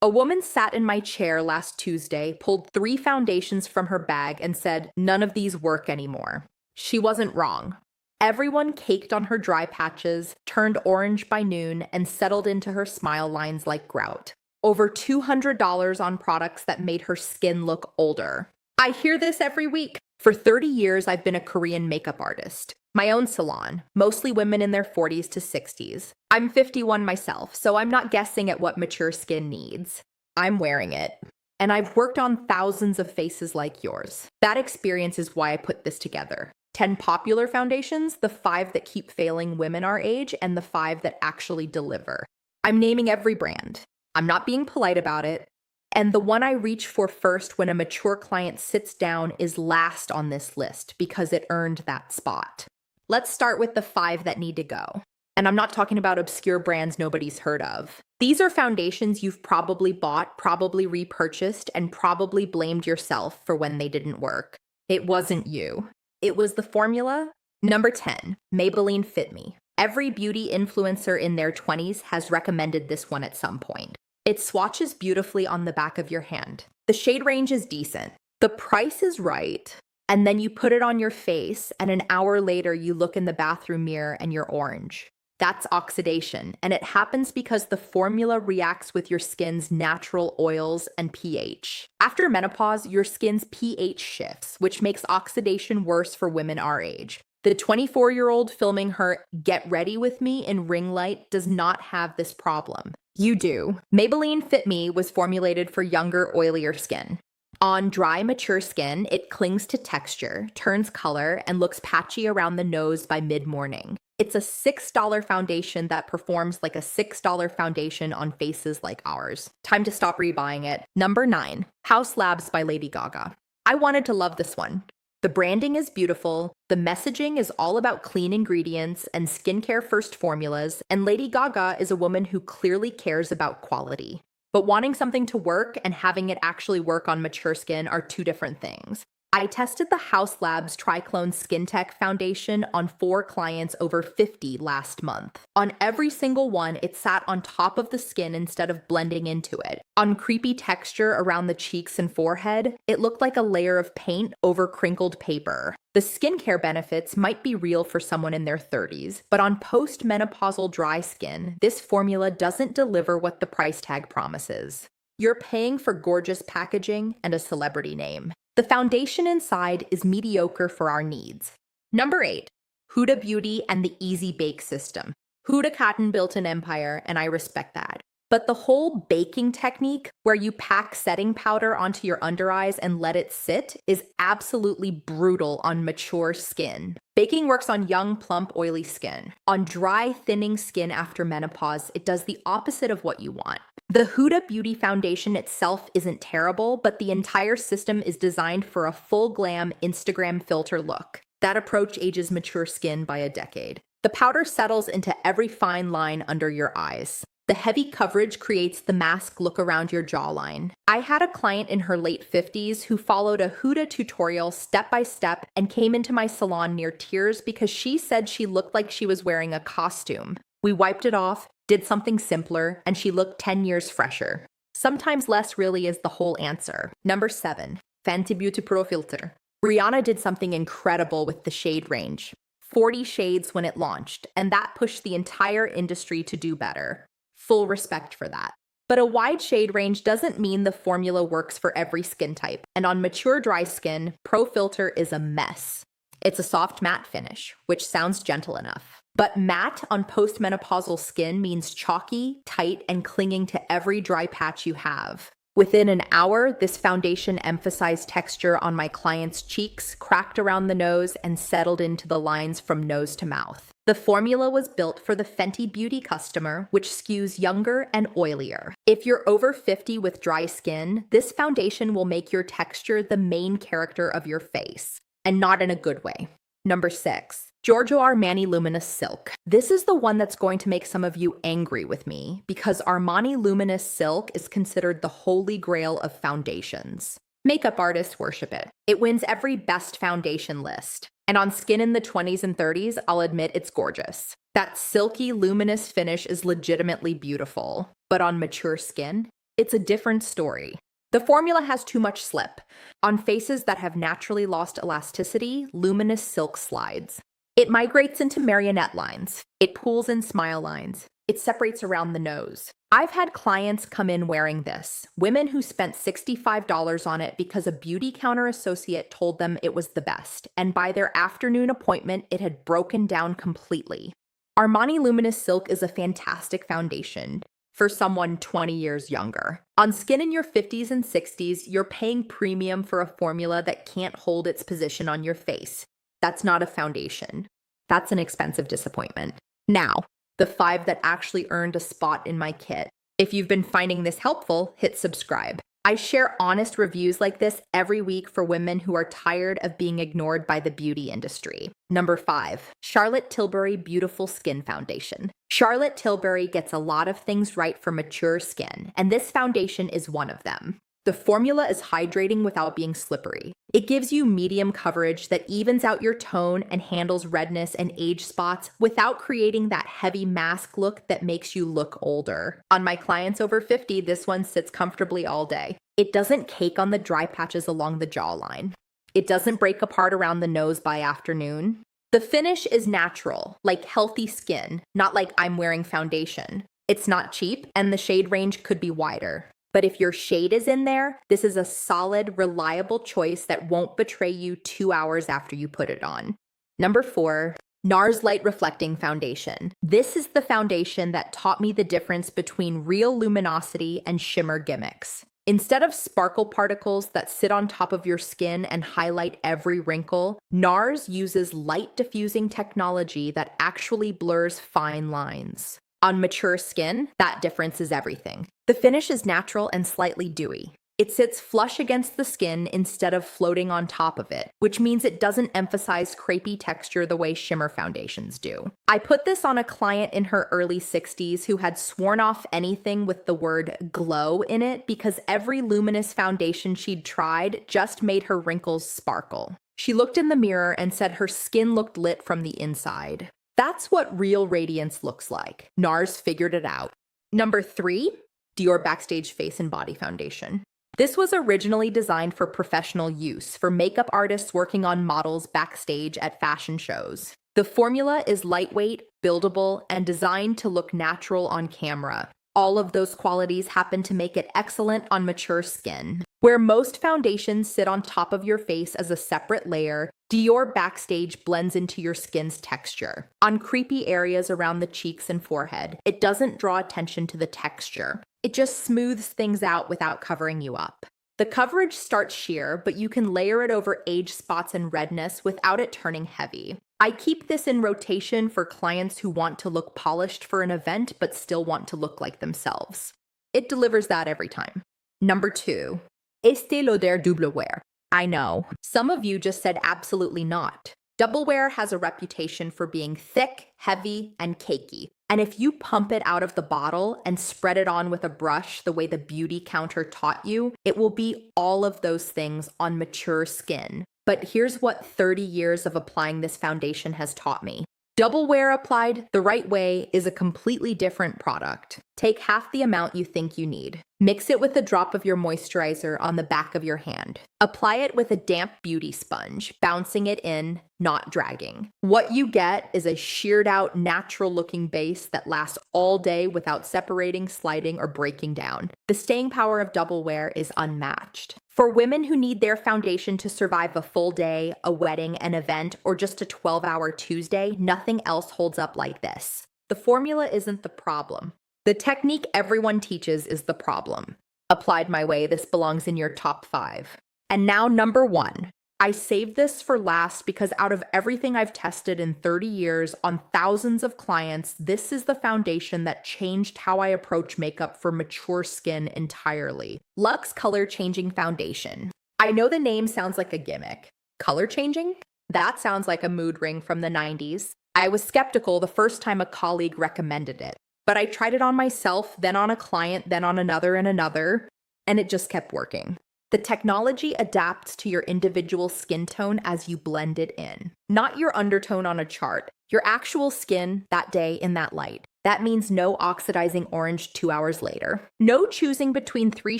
A woman sat in my chair last Tuesday, pulled 3 foundations from her bag, and said, "None of these work anymore." She wasn't wrong. Everyone caked on her dry patches, turned orange by noon, and settled into her smile lines like grout. Over $200 on products that made her skin look older. I hear this every week. For 30 years, I've been a Korean makeup artist. My own salon, mostly women in their 40s to 60s. I'm 51 myself, so I'm not guessing at what mature skin needs. I'm wearing it. And I've worked on thousands of faces like yours. That experience is why I put this together. 10 popular foundations, the 5 that keep failing women our age, and the 5 that actually deliver. I'm naming every brand. I'm not being polite about it. And the one I reach for first when a mature client sits down is last on this list because it earned that spot. Let's start with the 5 that need to go. And I'm not talking about obscure brands nobody's heard of. These are foundations you've probably bought, probably repurchased, and probably blamed yourself for when they didn't work. It wasn't you. It was the formula. Number 10, Maybelline Fit Me. Every beauty influencer in their 20s has recommended this one at some point. It swatches beautifully on the back of your hand. The shade range is decent. The price is right. And then you put it on your face, and an hour later you look in the bathroom mirror and you're orange. That's oxidation, and it happens because the formula reacts with your skin's natural oils and pH. After menopause, your skin's pH shifts, which makes oxidation worse for women our age. The 24-year-old filming her "Get Ready With Me" in ring light does not have this problem. You do. Maybelline Fit Me was formulated for younger, oilier skin. On dry, mature skin, it clings to texture, turns color, and looks patchy around the nose by mid-morning. It's a $6 foundation that performs like a $6 foundation on faces like ours. Time to stop rebuying it. Number 9, House Labs by Lady Gaga. I wanted to love this one. The branding is beautiful, the messaging is all about clean ingredients and skincare-first formulas, and Lady Gaga is a woman who clearly cares about quality. But wanting something to work and having it actually work on mature skin are 2 different things. I tested the House Labs Triclone Skin Tech Foundation on 4 clients over 50 last month. On every single one, it sat on top of the skin instead of blending into it. On creepy texture around the cheeks and forehead, it looked like a layer of paint over crinkled paper. The skincare benefits might be real for someone in their 30s, but on post-menopausal dry skin, this formula doesn't deliver what the price tag promises. You're paying for gorgeous packaging and a celebrity name. The foundation inside is mediocre for our needs. Number 8, Huda Beauty and the Easy Bake System. Huda Cotton built an empire, and I respect that. But the whole baking technique, where you pack setting powder onto your under eyes and let it sit, is absolutely brutal on mature skin. Baking works on young, plump, oily skin. On dry, thinning skin after menopause, it does the opposite of what you want. The Huda Beauty foundation itself isn't terrible, but the entire system is designed for a full glam Instagram filter look. That approach ages mature skin by a decade. The powder settles into every fine line under your eyes. The heavy coverage creates the mask look around your jawline. I had a client in her late 50s who followed a Huda tutorial step by step and came into my salon near tears because she said she looked like she was wearing a costume. We wiped it off, did something simpler, and she looked 10 years fresher. Sometimes less really is the whole answer. Number 7, Fenty Beauty Pro Filter. Rihanna did something incredible with the shade range. 40 shades when it launched, and that pushed the entire industry to do better. Full respect for that. But a wide shade range doesn't mean the formula works for every skin type, and on mature dry skin, Pro Filter is a mess. It's a soft matte finish, which sounds gentle enough. But matte on postmenopausal skin means chalky, tight, and clinging to every dry patch you have. Within an hour, this foundation emphasized texture on my client's cheeks, cracked around the nose, and settled into the lines from nose to mouth. The formula was built for the Fenty Beauty customer, which skews younger and oilier. If you're over 50 with dry skin, this foundation will make your texture the main character of your face, and not in a good way. Number 6, Giorgio Armani Luminous Silk. This is the one that's going to make some of you angry with me because Armani Luminous Silk is considered the holy grail of foundations. Makeup artists worship it. It wins every best foundation list. And on skin in the 20s and 30s, I'll admit it's gorgeous. That silky, luminous finish is legitimately beautiful. But on mature skin, It's a different story. The formula has too much slip. On faces that have naturally lost elasticity, luminous silk slides. It migrates into marionette lines. It pools in smile lines. It separates around the nose. I've had clients come in wearing this. Women who spent $65 on it because a beauty counter associate told them it was the best, and by their afternoon appointment, it had broken down completely. Armani Luminous Silk is a fantastic foundation for someone 20 years younger. On skin in your 50s and 60s, you're paying premium for a formula that can't hold its position on your face. That's not a foundation. That's an expensive disappointment. Now, the 5 that actually earned a spot in my kit. If you've been finding this helpful, hit subscribe. I share honest reviews like this every week for women who are tired of being ignored by the beauty industry. Number 5, Charlotte Tilbury Beautiful Skin Foundation. Charlotte Tilbury gets a lot of things right for mature skin, and this foundation is one of them. The formula is hydrating without being slippery. It gives you medium coverage that evens out your tone and handles redness and age spots without creating that heavy mask look that makes you look older. On my clients over 50, this one sits comfortably all day. It doesn't cake on the dry patches along the jawline. It doesn't break apart around the nose by afternoon. The finish is natural, like healthy skin, not like I'm wearing foundation. It's not cheap, and the shade range could be wider. But if your shade is in there, this is a solid, reliable choice that won't betray you 2 hours after you put it on. Number 4, NARS Light Reflecting Foundation. This is the foundation that taught me the difference between real luminosity and shimmer gimmicks. Instead of sparkle particles that sit on top of your skin and highlight every wrinkle, NARS uses light diffusing technology that actually blurs fine lines. On mature skin, that difference is everything. The finish is natural and slightly dewy. It sits flush against the skin instead of floating on top of it, which means it doesn't emphasize crepey texture the way shimmer foundations do. I put this on a client in her early 60s who had sworn off anything with the word glow in it because every luminous foundation she'd tried just made her wrinkles sparkle. She looked in the mirror and said her skin looked lit from the inside. That's what real radiance looks like. NARS figured it out. Number 3, Dior Backstage Face and Body Foundation. This was originally designed for professional use, for makeup artists working on models backstage at fashion shows. The formula is lightweight, buildable, and designed to look natural on camera. All of those qualities happen to make it excellent on mature skin. Where most foundations sit on top of your face as a separate layer, Dior Backstage blends into your skin's texture. On creepy areas around the cheeks and forehead, it doesn't draw attention to the texture. It just smooths things out without covering you up. The coverage starts sheer, but you can layer it over age spots and redness without it turning heavy. I keep this in rotation for clients who want to look polished for an event but still want to look like themselves. It delivers that every time. Number 2, Estée Lauder Double Wear. I know, some of you just said absolutely not. Double Wear has a reputation for being thick, heavy, and cakey. And if you pump it out of the bottle and spread it on with a brush the way the beauty counter taught you, it will be all of those things on mature skin. But here's what 30 years of applying this foundation has taught me. Double Wear applied the right way is a completely different product. Take half the amount you think you need. Mix it with a drop of your moisturizer on the back of your hand. Apply it with a damp beauty sponge, bouncing it in, not dragging. What you get is a sheared out, natural looking base that lasts all day without separating, sliding, or breaking down. The staying power of Double Wear is unmatched. For women who need their foundation to survive a full day, a wedding, an event, or just a 12-hour Tuesday, nothing else holds up like this. The formula isn't the problem. The technique everyone teaches is the problem. Applied my way, this belongs in your top 5. And now number 1. I saved this for last because out of everything I've tested in 30 years on thousands of clients, this is the foundation that changed how I approach makeup for mature skin entirely. Luxe Color Changing Foundation. I know the name sounds like a gimmick. Color changing? That sounds like a mood ring from the 90s. I was skeptical the first time a colleague recommended it. But I tried it on myself, then on a client, then on another and another, and it just kept working. The technology adapts to your individual skin tone as you blend it in. Not your undertone on a chart, Your actual skin that day in that light. That means no oxidizing orange 2 hours later. No choosing between 3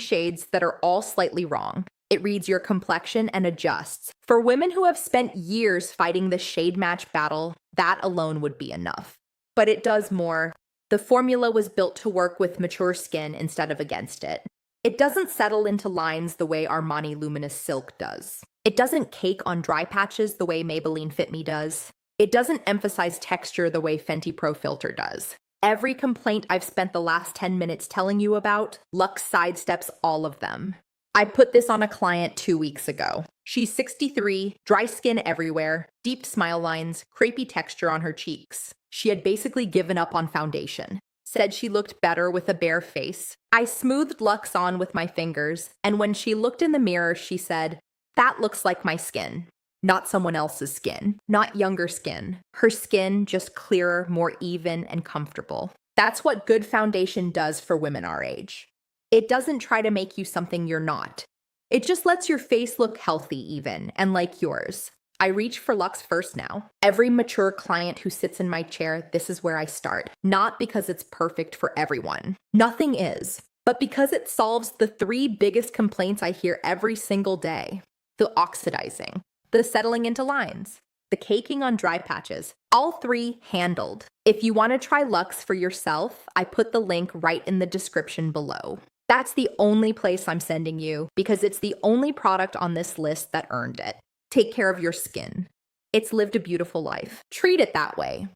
shades that are all slightly wrong. It reads your complexion and adjusts. For women who have spent years fighting the shade match battle, that alone would be enough. But it does more. The formula was built to work with mature skin instead of against it. It doesn't settle into lines the way Armani Luminous Silk does. It doesn't cake on dry patches the way Maybelline Fit Me does. It doesn't emphasize texture the way Fenty Pro Filter does. Every complaint I've spent the last 10 minutes telling you about, Luxe sidesteps all of them. I put this on a client 2 weeks ago. She's 63, dry skin everywhere, deep smile lines, crepey texture on her cheeks. She had basically given up on foundation. Said she looked better with a bare face. I smoothed Luxe on with my fingers, and when she looked in the mirror, she said, "That looks like my skin." Not someone else's skin, not younger skin. Her skin just clearer, more even, and comfortable. That's what good foundation does for women our age. It doesn't try to make you something you're not. It just lets your face look healthy even, and like yours. I reach for Luxe first now. Every mature client who sits in my chair, this is where I start. Not because it's perfect for everyone. Nothing is. But because it solves the 3 biggest complaints I hear every single day. The oxidizing, the settling into lines, the caking on dry patches. All 3 handled. If you want to try Luxe for yourself, I put the link right in the description below. That's the only place I'm sending you because it's the only product on this list that earned it. Take care of your skin. It's lived a beautiful life. Treat it that way.